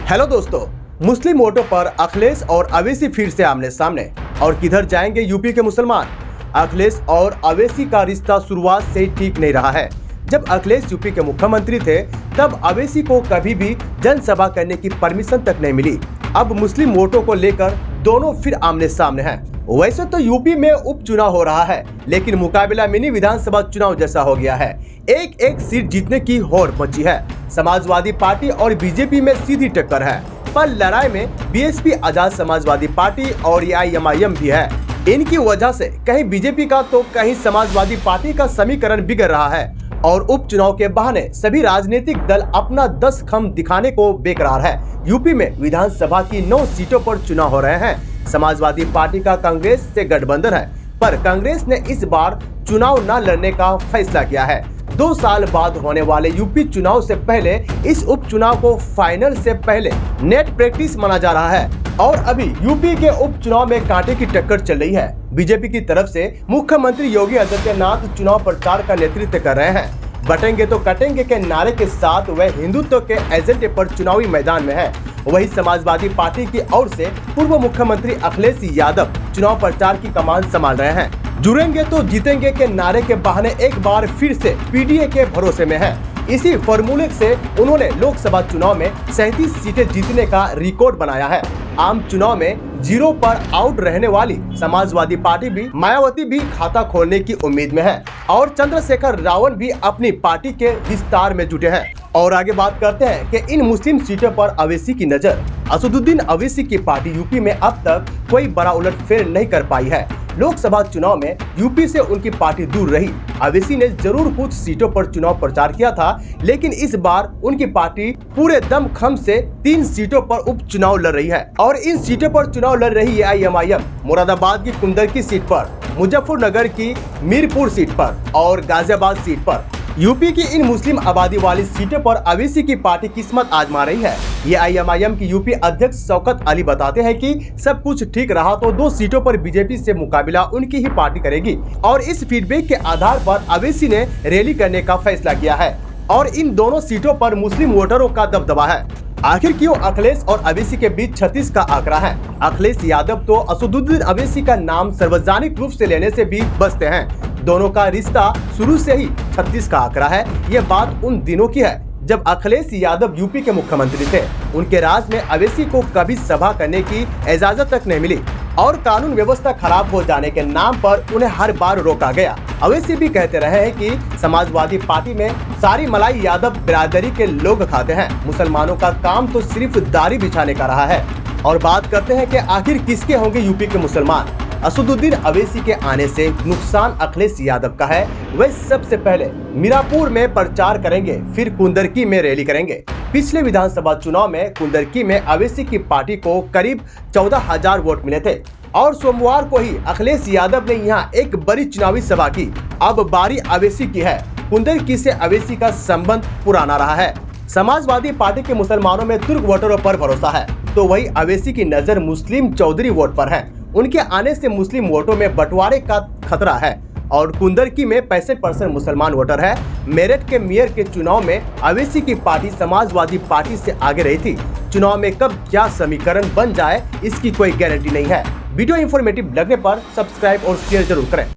Hello दोस्तों, मुस्लिम वोटों पर अखिलेश और अवैसी फिर से आमने सामने। और किधर जाएंगे यूपी के मुसलमान? अखिलेश और अवैसी का रिश्ता शुरुआत से ही ठीक नहीं रहा है। जब अखिलेश यूपी के मुख्यमंत्री थे तब अवैसी को कभी भी जनसभा करने की परमिशन तक नहीं मिली। अब मुस्लिम वोटों को लेकर दोनों फिर आमने सामने हैं। वैसे तो यूपी में उपचुनाव हो रहा है, लेकिन मुकाबला मिनी विधानसभा चुनाव जैसा हो गया है। एक एक सीट जीतने की होड़ मची है। समाजवादी पार्टी और बीजेपी में सीधी टक्कर है, पर लड़ाई में बीएसपी, आजाद समाजवादी पार्टी और एआईएमआईएम भी है। इनकी वजह से कहीं बीजेपी का तो कहीं समाजवादी पार्टी का समीकरण बिगड़ रहा है और उपचुनाव के बहाने सभी राजनीतिक दल अपना दस्तखम दिखाने को बेकरार है। यूपी में विधानसभा की 9 सीटों पर चुनाव हो रहे हैं। समाजवादी पार्टी का कांग्रेस से गठबंधन है, पर कांग्रेस ने इस बार चुनाव न लड़ने का फैसला किया है। 2 साल बाद होने वाले यूपी चुनाव से पहले इस उपचुनाव को फाइनल से पहले नेट प्रैक्टिस माना जा रहा है। और अभी यूपी के उपचुनाव में कांटे की टक्कर चल रही है। बीजेपी की तरफ से मुख्यमंत्री योगी आदित्यनाथ चुनाव प्रचार का नेतृत्व कर रहे हैं। बटेंगे तो कटेंगे के नारे के साथ वह हिंदुत्व के एजेंडे पर चुनावी मैदान में है। वही समाजवादी पार्टी की ओर से पूर्व मुख्यमंत्री अखिलेश यादव चुनाव प्रचार की कमान संभाल रहे हैं। जुड़ेंगे तो जीतेंगे के नारे के बहाने एक बार फिर से पीडीए के भरोसे में है। इसी फॉर्मूले से उन्होंने लोकसभा चुनाव में 37 सीटें जीतने का रिकॉर्ड बनाया है। आम चुनाव में 0 पर आउट रहने वाली समाजवादी पार्टी भी, मायावती भी खाता खोलने की उम्मीद में है और चंद्रशेखर रावल भी अपनी पार्टी के विस्तार में जुटे हैं। और आगे बात करते हैं कि इन मुस्लिम सीटों पर अवैसी की नजर। असदुद्दीन अवैसी की पार्टी यूपी में अब तक कोई बड़ा उलटफेर नहीं कर पाई है। लोकसभा चुनाव में यूपी से उनकी पार्टी दूर रही। अवैसी ने जरूर कुछ सीटों पर चुनाव प्रचार किया था, लेकिन इस बार उनकी पार्टी पूरे दमखम से 3 सीटों पर उपचुनाव लड़ रही है। और इन सीटों पर चुनाव लड़ रही एआईएमआईएम मुरादाबाद की कुंदरकी सीट पर, मुजफ्फरनगर की मीरपुर सीट पर और गाजियाबाद सीट पर। यूपी की इन मुस्लिम आबादी वाली सीटों पर अवैसी की पार्टी किस्मत आजमा रही है। एआईएमआईएम की यूपी अध्यक्ष शौकत अली बताते हैं कि सब कुछ ठीक रहा तो 2 सीटों पर बीजेपी से मुकाबला उनकी ही पार्टी करेगी। और इस फीडबैक के आधार पर अवैसी ने रैली करने का फैसला किया है और इन दोनों सीटों पर मुस्लिम वोटरों का दबदबा है। आखिर क्यों अखिलेश और अवैसी के बीच 36 का आंकड़ा है? अखिलेश यादव तो असदुद्दीन अवैसी का नाम सार्वजनिक रूप से लेने से भी बचते हैं। दोनों का रिश्ता शुरू से ही 36 का आंकड़ा है। ये बात उन दिनों की है जब अखिलेश यादव यूपी के मुख्यमंत्री थे। उनके राज में अवैसी को कभी सभा करने की इजाजत तक नहीं मिली और कानून व्यवस्था खराब हो जाने के नाम पर उन्हें हर बार रोका गया। अवैसी भी कहते रहे हैं कि समाजवादी पार्टी में सारी मलाई यादव बिरादरी के लोग खाते हैं। मुसलमानों का काम तो सिर्फ दाढ़ी बिछाने का रहा है। और बात करते हैं कि आखिर किसके होंगे यूपी के मुसलमान? असदुद्दीन अवैसी के आने से नुकसान अखिलेश यादव का है। वे सबसे पहले मीरापुर में प्रचार करेंगे, फिर कुंदरकी में रैली करेंगे। पिछले विधानसभा चुनाव में कुंदरकी में अवैसी की पार्टी को करीब 14,000 वोट मिले थे और सोमवार को ही अखिलेश यादव ने यहाँ एक बड़ी चुनावी सभा की। अब बारी अवैसी की है। कुंदरकी से अवैसी का संबंध पुराना रहा है। समाजवादी पार्टी के मुसलमानों में तुर्क वोटरों पर भरोसा है, तो वही अवैसी की नजर मुस्लिम चौधरी वोट पर है। उनके आने से मुस्लिम वोटों में बंटवारे का खतरा है और कुंदरकी में 65% मुसलमान वोटर है। मेरठ के मेयर के चुनाव में अवैसी की पार्टी समाजवादी पार्टी से आगे रही थी। चुनाव में कब क्या समीकरण बन जाए इसकी कोई गारंटी नहीं है। वीडियो इंफॉर्मेटिव लगने पर सब्सक्राइब और शेयर जरूर करें।